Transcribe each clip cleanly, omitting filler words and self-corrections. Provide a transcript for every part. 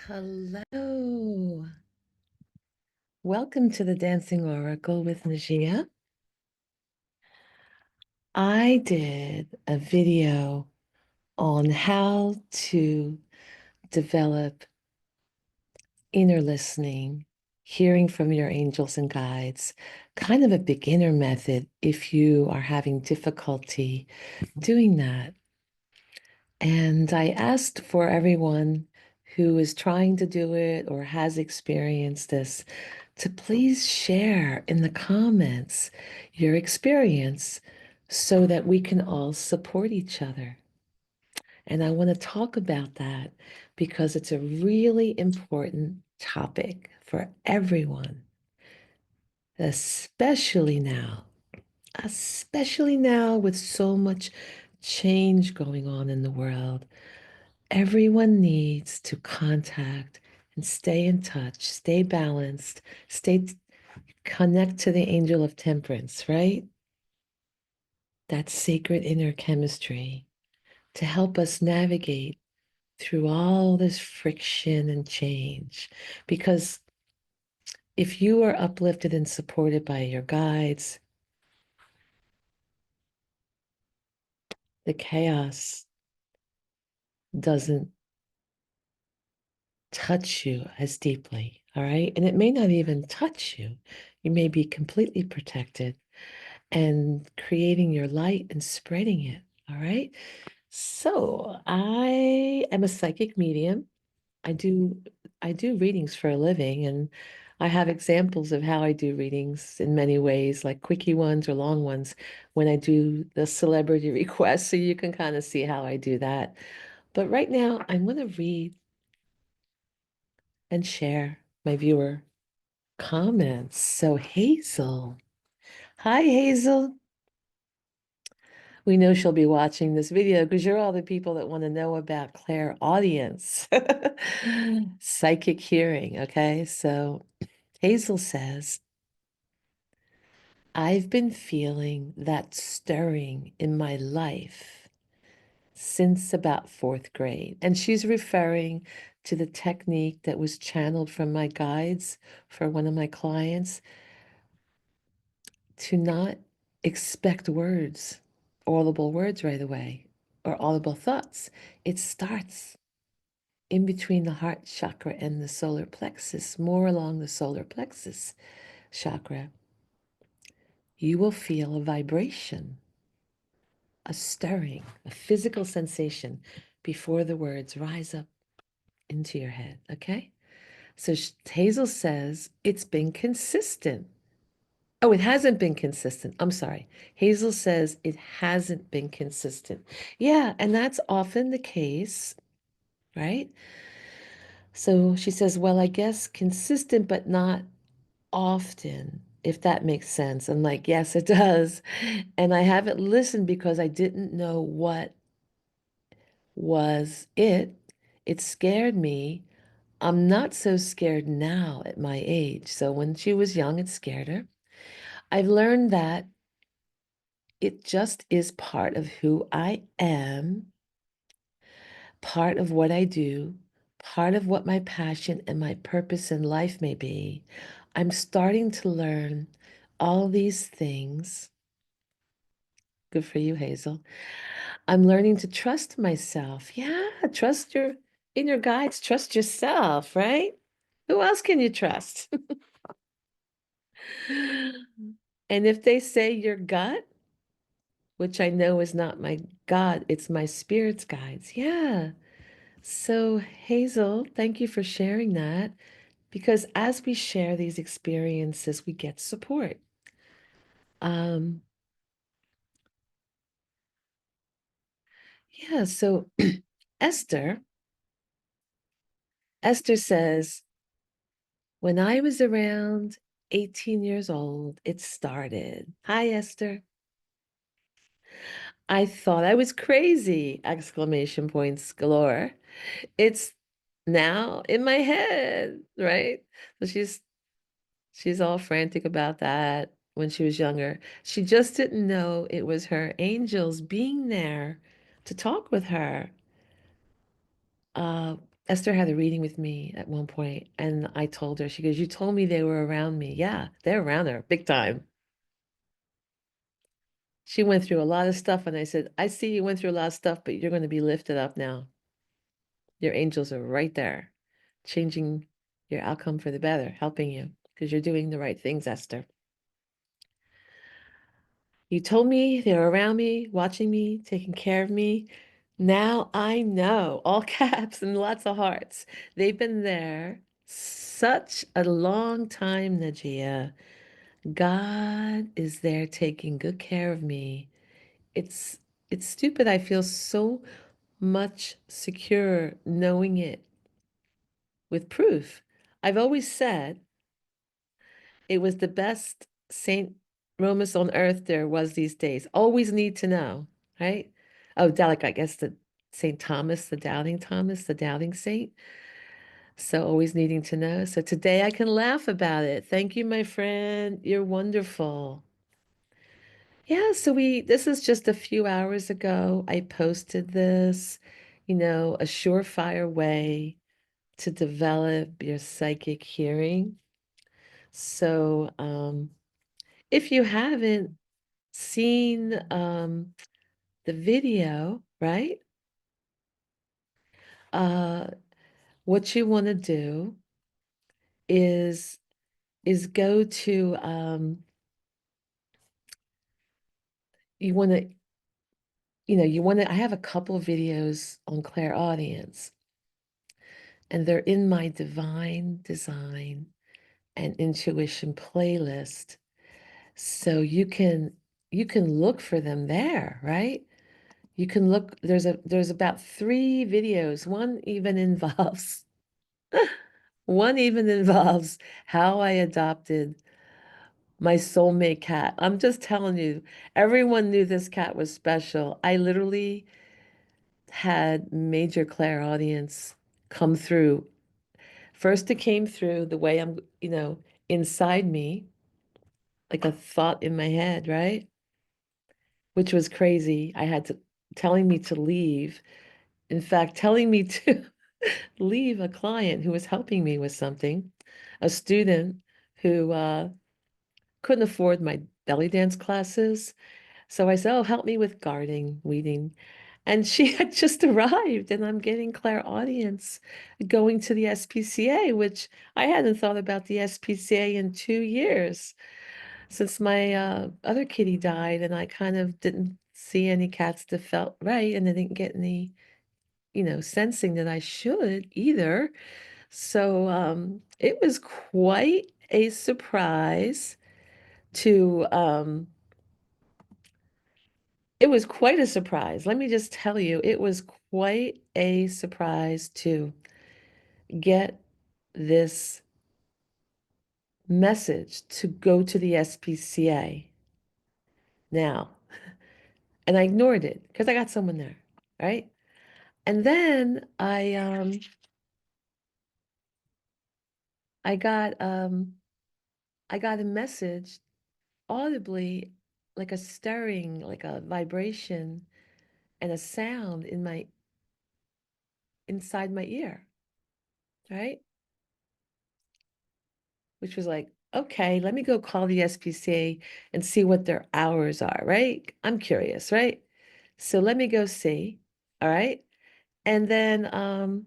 Hello. Welcome to the Dancing Oracle with Najia. I did a video on how to develop inner listening, hearing from your angels and guides, kind of a beginner method if you are having difficulty doing that. And I asked for everyone who is trying to do it or has experienced this to please share in the comments your experience so that we can all support each other. And I want to talk about that because it's a really important topic for everyone, especially now, especially now with so much change going on in the world. Everyone needs to contact and stay in touch, stay balanced, connect to the angel of temperance, right? That sacred inner chemistry to help us navigate through all this friction and change. Because if you are uplifted and supported by your guides, the chaos doesn't touch you as deeply, all right? And it may not even touch you. You may be completely protected and creating your light and spreading it, all right? So, I am a psychic medium. I do I do readings for a living, and I have examples of how I do readings in many ways, like quickie ones or long ones when I do the celebrity requests, so you can kind of see how I do that. But right now, I'm going to read and share my viewer comments. So Hazel, hi Hazel. We know she'll be watching this video because you're all the people that want to know about clairaudience, psychic hearing. Okay, so Hazel says, I've been feeling that stirring in my life since about fourth grade. And she's referring to the technique that was channeled from my guides for one of my clients to not expect words, audible words right away, or audible thoughts. It starts in between the heart chakra and the solar plexus, more along the solar plexus chakra. You will feel a vibration, a stirring, a physical sensation before the words rise up into your head. Okay? So Hazel says it's been consistent. Oh, it hasn't been consistent. I'm sorry. Hazel says it hasn't been consistent. Yeah, and that's often the case, right? So she says, well, I guess consistent, but not often, if that makes sense. I'm like, yes, it does. And I haven't listened because I didn't know what was it. It scared me. I'm not so scared now at my age. So when she was young, it scared her. I've learned that it just is part of who I am, part of what I do, part of what my passion and my purpose in life may be. I'm starting to learn all these things. Good for you, Hazel. I'm learning to trust myself. Yeah, trust your inner guides, trust yourself, right? Who else can you trust? And if they say your gut, which I know is not my God, it's my spirit's guides. Yeah. So, Hazel, thank you for sharing that because as we share these experiences, we get support. Um, yeah, so Esther, Esther says, when I was around 18 years old, it started. Hi, Esther. I thought I was crazy! Exclamation points galore. It's now in my head, right? So she's all frantic about that when she was younger. She just didn't know it was her angels being there to talk with her. Esther had a reading with me at one point, and I told her, she goes, "You told me they were around me." Yeah, they're around her, big time. She went through a lot of stuff, and I said, "I see you went through a lot of stuff, but you're going to be lifted up now. Your angels are right there, changing your outcome for the better, helping you, because you're doing the right things, Esther. You told me they were around me, watching me, taking care of me. Now I know," all caps and lots of hearts. "They've been there such a long time, Najia. God is there taking good care of me. It's it's stupid. I feel so much secure knowing it with proof. I've always said it was the best Saint Romus on earth there was these days. Always need to know, right? Oh, like I guess the Saint Thomas, the doubting saint. So always needing to know. So today I can laugh about it. Thank you, my friend. You're wonderful. Yeah, so this is just a few hours ago. I posted this, a surefire way to develop your psychic hearing. So, if you haven't seen the video, right? Uh, what you want to do is go to you want to I have a couple videos on clairaudience, and they're in my divine design and intuition playlist. So you can look for them there, right? You can look, there's about 3 videos. One even involves how I adopted my soulmate cat. I'm just telling you, everyone knew this cat was special. I literally had major clairaudience come through. First, it came through the way inside me, like a thought in my head, right? Which was crazy. I had to telling me to leave. In fact, telling me to leave a client who was helping me with something, a student who couldn't afford my belly dance classes. So I said, "Oh, help me with gardening, weeding." And she had just arrived, and I'm getting clairaudience going to the SPCA, which I hadn't thought about the SPCA in 2 years since my other kitty died, and I kind of didn't see any cats that felt right, and I didn't get any, sensing that I should either. So it was quite a surprise to it was quite a surprise. Let me just tell you, it was quite a surprise to get this message to go to the SPCA now. And I ignored it because I got someone there, right? And then I got I got a message audibly, like a stirring, like a vibration and a sound in my inside my ear, right? Which was like, okay, let me go call the SPCA and see what their hours are, right? I'm curious, right? So let me go see. All right. And then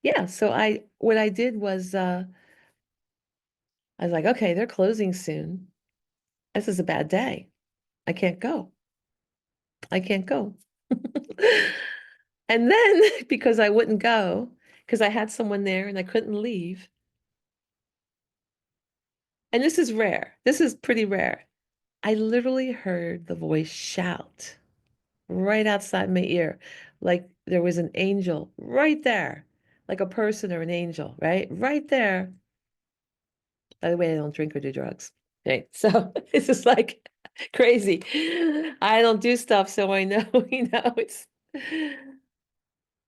yeah, so I what I did was I was like, okay, they're closing soon. This is a bad day. I can't go. I can't go. And then because I wouldn't go, because I had someone there and I couldn't leave. And this is rare. This is pretty rare. I literally heard the voice shout right outside my ear, like there was an angel right there, like a person or an angel, right? Right there. By the way, I don't drink or do drugs. Right. So this is like crazy. I don't do stuff, so I know, it's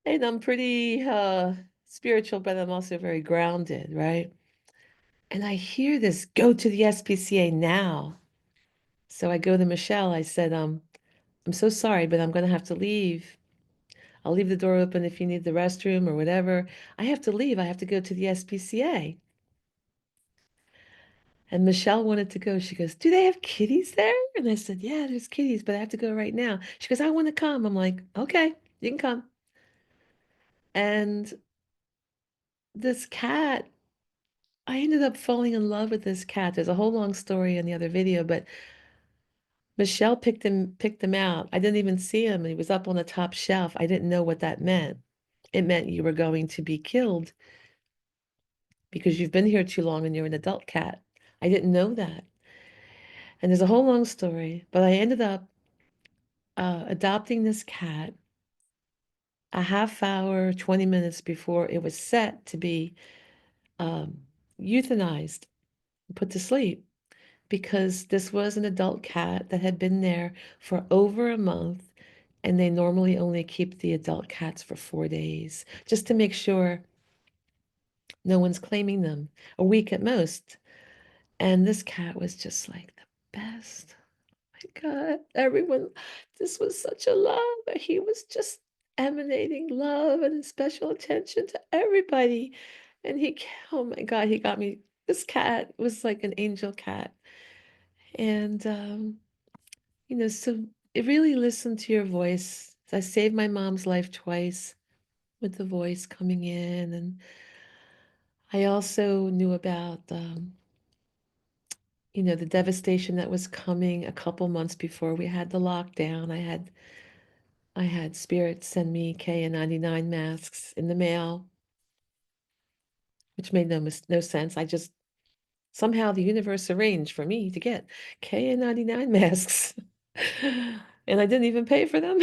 and I'm pretty spiritual, but I'm also very grounded, right? And I hear this, go to the SPCA now. So I go to Michelle. I said, I'm so sorry, but I'm gonna have to leave. I'll leave the door open if you need the restroom or whatever. I have to leave. I have to go to the SPCA. And Michelle wanted to go. She goes, "Do they have kitties there?" And I said, "Yeah, there's kitties, but I have to go right now." She goes, "I want to come." I'm like, "Okay, you can come." And this cat, I ended up falling in love with this cat. There's a whole long story in the other video, but Michelle picked him out. I didn't even see him. He was up on the top shelf. I didn't know what that meant. It meant you were going to be killed because you've been here too long and you're an adult cat. I didn't know that. And there's a whole long story, but I ended up adopting this cat a half hour, 20 minutes before it was set to be um, euthanized, put to sleep, because this was an adult cat that had been there for over a month, and they normally only keep the adult cats for 4 days, just to make sure no one's claiming them, a week at most. And this cat was just like the best. My God, everyone, this was such a love. He was just emanating love and special attention to everybody. And oh my God, he got me. This cat was like an angel cat. And, so it really listened to your voice. I saved my mom's life twice with the voice coming in. And I also knew about, the devastation that was coming a couple months before we had the lockdown. I had Spirit send me KN99 masks in the mail, which made no sense. I just somehow the universe arranged for me to get KN99 masks, and I didn't even pay for them.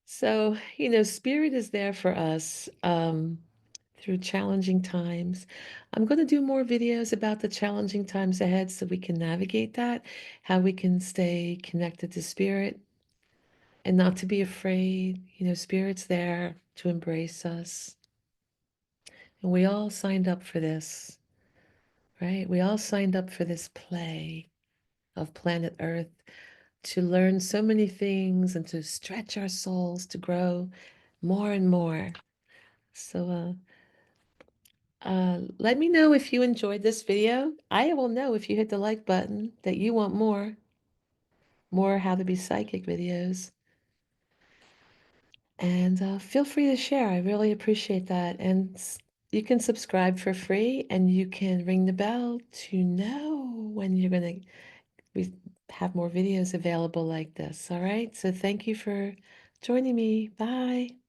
So, Spirit is there for us through challenging times. I'm going to do more videos about the challenging times ahead so we can navigate that, how we can stay connected to Spirit and not to be afraid. Spirit's there to embrace us. And we all signed up for this, right? We all signed up for this play of planet Earth to learn so many things and to stretch our souls to grow more and more. So let me know if you enjoyed this video. I will know if you hit the like button that you want more how to be psychic videos. And feel free to share. I really appreciate that. And you can subscribe for free and you can ring the bell to know when you're going to we have more videos available like this. All right. So thank you for joining me. Bye.